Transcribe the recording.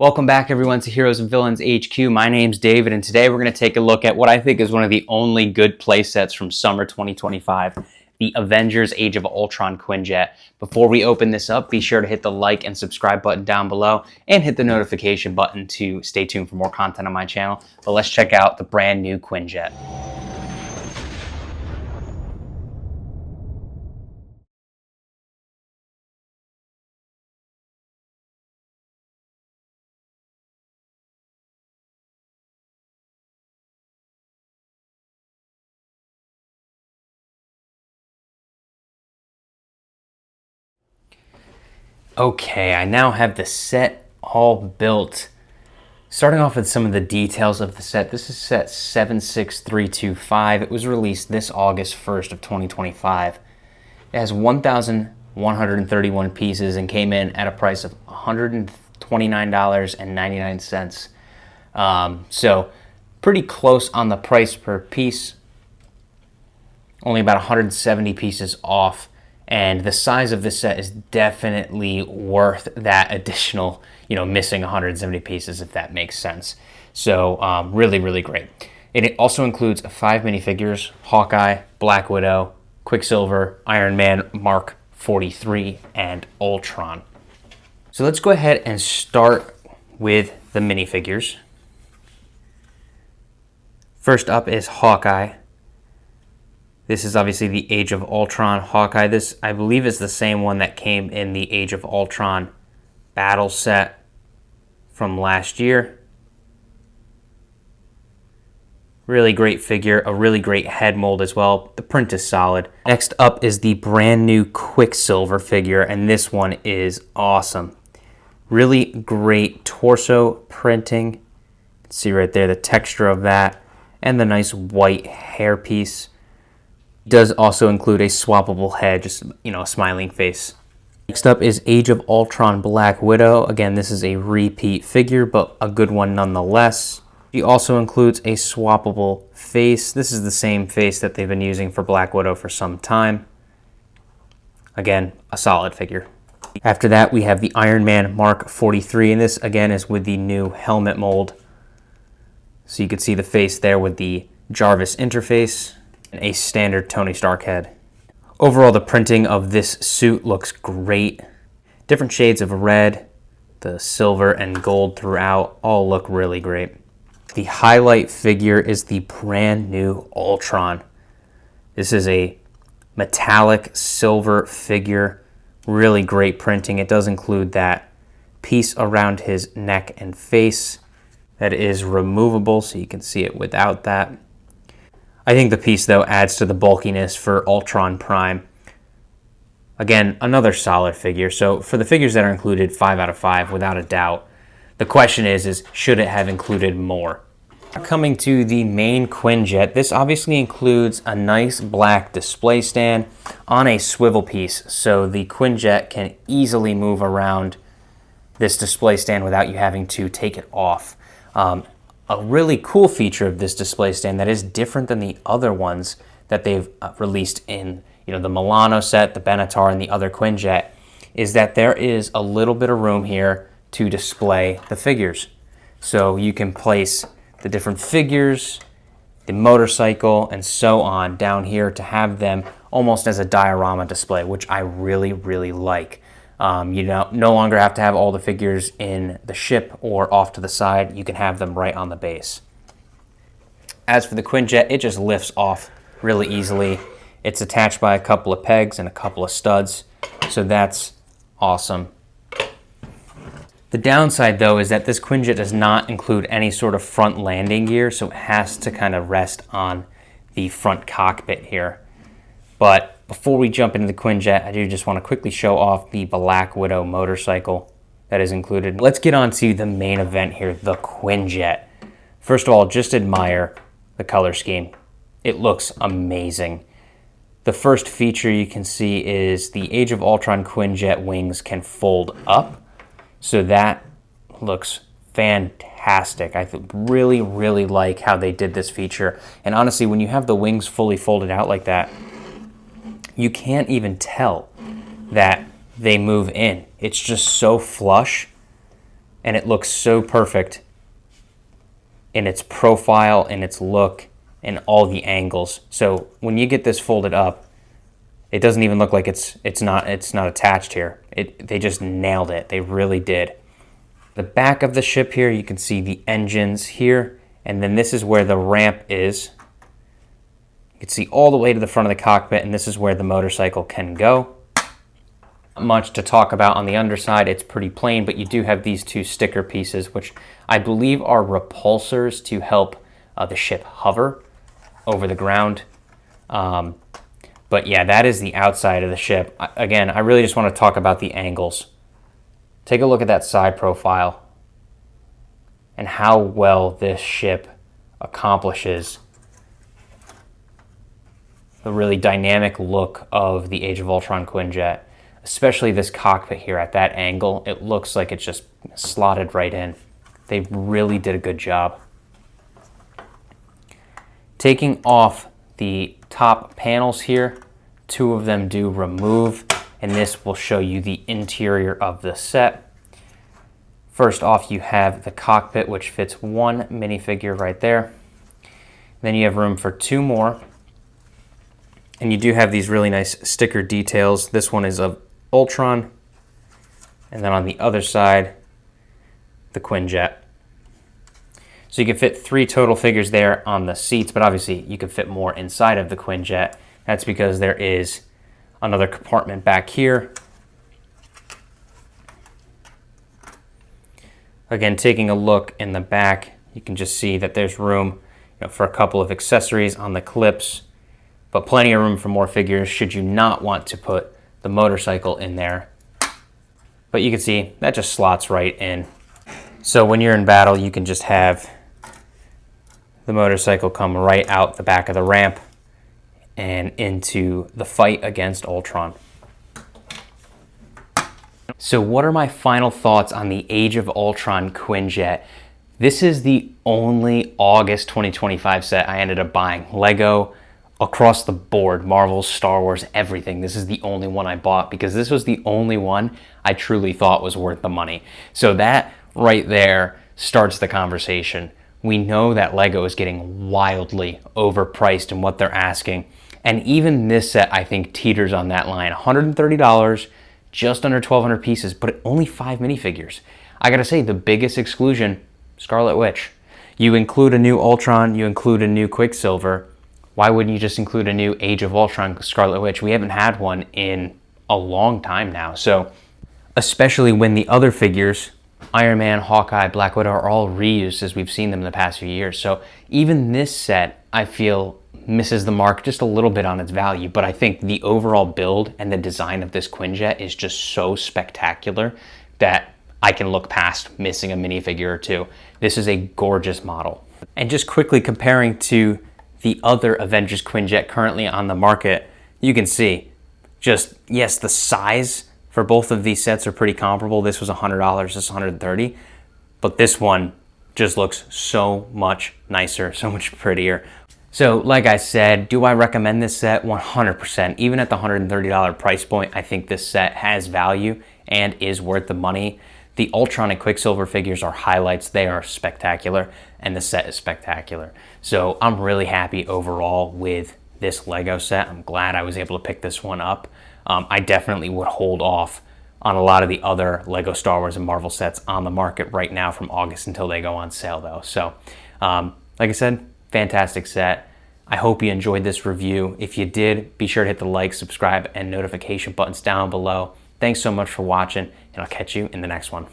Welcome back, everyone, to Heroes and Villains HQ. My name's David, and today we're going to take a look at what I think is one of the only good play sets from summer 2025, the Avengers Age of Ultron Quinjet. Before we open this up, be sure to hit the like and subscribe button down below and hit the notification button to stay tuned for more content on my channel. But let's check out the brand new Quinjet. Okay, I now have the set all built. Starting off with some of the details of the set, this is set 76325. It was released this August 1st of 2025. It has 1,131 pieces and came in at a price of $129.99. So pretty close on the price per piece. Only about 170 pieces off. And the size of this set is definitely worth that additional, missing 170 pieces, if that makes sense. So really, really great. It also includes 5 minifigures: Hawkeye, Black Widow, Quicksilver, Iron Man Mark 43, and Ultron. So let's go ahead and start with the minifigures. First up is Hawkeye. This is obviously the Age of Ultron Hawkeye. This, I believe, is the same one that came in the Age of Ultron battle set from last year. Really great figure, a really great head mold as well. The print is solid. Next up is the brand new Quicksilver figure, and this one is awesome. Really great torso printing. You can see right there the texture of that and the nice white hairpiece. Does also include a swappable head, just, a smiling face. Next up is Age of Ultron Black Widow. Again, this is a repeat figure, but a good one nonetheless. She also includes a swappable face. This is the same face that they've been using for Black Widow for some time. Again, a solid figure. After that, we have the Iron Man Mark 43, and this, again, is with the new helmet mold. So you can see the face there with the Jarvis interface. A standard Tony Stark head. Overall, the printing of this suit looks great. Different shades of red, the silver and gold throughout, all look really great. The highlight figure is the brand new Ultron. This is a metallic silver figure. Really great printing. It does include that piece around his neck and face that is removable, so you can see it without that. I think the piece, though, adds to the bulkiness for Ultron Prime. Again, another solid figure. So for the figures that are included, 5 out of 5, without a doubt. The question is should it have included more? Coming to the main Quinjet, this obviously includes a nice black display stand on a swivel piece, so the Quinjet can easily move around this display stand without you having to take it off. A really cool feature of this display stand that is different than the other ones that they've released in the Milano set, the Benatar, and the other Quinjet is that there is a little bit of room here to display the figures. So you can place the different figures, the motorcycle, and so on down here to have them almost as a diorama display, which I really, really like. You no longer have to have all the figures in the ship or off to the side. You can have them right on the base. As for the Quinjet, it just lifts off really easily. It's attached by a couple of pegs and a couple of studs, so that's awesome. The downside, though, is that this Quinjet does not include any sort of front landing gear, so it has to kind of rest on the front cockpit here. But before we jump into the Quinjet, I do just want to quickly show off the Black Widow motorcycle that is included. Let's get on to the main event here, the Quinjet. First of all, just admire the color scheme. It looks amazing. The first feature you can see is the Age of Ultron Quinjet wings can fold up. So that looks fantastic. I really, really like how they did this feature. And honestly, when you have the wings fully folded out like that, you can't even tell that they move in. It's just so flush and it looks so perfect in its profile, in its look, and all the angles. So when you get this folded up, it doesn't even look like it's not attached here. They just nailed it. They really did. The back of the ship here, you can see the engines here, and then this is where the ramp is. You can see all the way to the front of the cockpit, and this is where the motorcycle can go. Not much to talk about on the underside. It's pretty plain, but you do have these two sticker pieces, which I believe are repulsors to help the ship hover over the ground. But yeah, that is the outside of the ship. Again, I really just want to talk about the angles. Take a look at that side profile and how well this ship accomplishes the really dynamic look of the Age of Ultron Quinjet, especially this cockpit here at that angle. It looks like it's just slotted right in. They really did a good job. Taking off the top panels here, two of them do remove, and this will show you the interior of the set. First off, you have the cockpit, which fits one minifigure right there. Then you have room for two more. And you do have these really nice sticker details. This one is of Ultron. And then on the other side, the Quinjet. So you can fit 3 total figures there on the seats, but obviously you can fit more inside of the Quinjet. That's because there is another compartment back here. Again, taking a look in the back, you can just see that there's room, for a couple of accessories on the clips, but plenty of room for more figures should you not want to put the motorcycle in there. But you can see that just slots right in. So when you're in battle, you can just have the motorcycle come right out the back of the ramp and into the fight against Ultron. So what are my final thoughts on the Age of Ultron Quinjet? This is the only August 2025 set I ended up buying. Lego, across the board, Marvel, Star Wars, everything. This is the only one I bought because this was the only one I truly thought was worth the money. So that right there starts the conversation. We know that Lego is getting wildly overpriced in what they're asking. And even this set, I think, teeters on that line. $130, just under 1,200 pieces, but only 5 minifigures. I gotta say, the biggest exclusion, Scarlet Witch. You include a new Ultron, you include a new Quicksilver. Why wouldn't you just include a new Age of Ultron Scarlet Witch? We haven't had one in a long time now. So, especially when the other figures, Iron Man, Hawkeye, Black Widow, are all reused as we've seen them in the past few years. So even this set, I feel, misses the mark just a little bit on its value, but I think the overall build and the design of this Quinjet is just so spectacular that I can look past missing a minifigure or two. This is a gorgeous model. And just quickly comparing to the other Avengers Quinjet currently on the market, you can see just, yes, the size for both of these sets are pretty comparable. This was $100, this is $130, but this one just looks so much nicer, so much prettier. So like I said, do I recommend this set? 100%. Even at the $130 price point, I think this set has value and is worth the money. The Ultron and Quicksilver figures are highlights. They are spectacular, and the set is spectacular. So I'm really happy overall with this Lego set. I'm glad I was able to pick this one up. I definitely would hold off on a lot of the other Lego Star Wars and Marvel sets on the market right now from August until they go on sale though. So like I said, fantastic set. I hope you enjoyed this review. If you did, be sure to hit the like, subscribe, and notification buttons down below. Thanks so much for watching, and I'll catch you in the next one.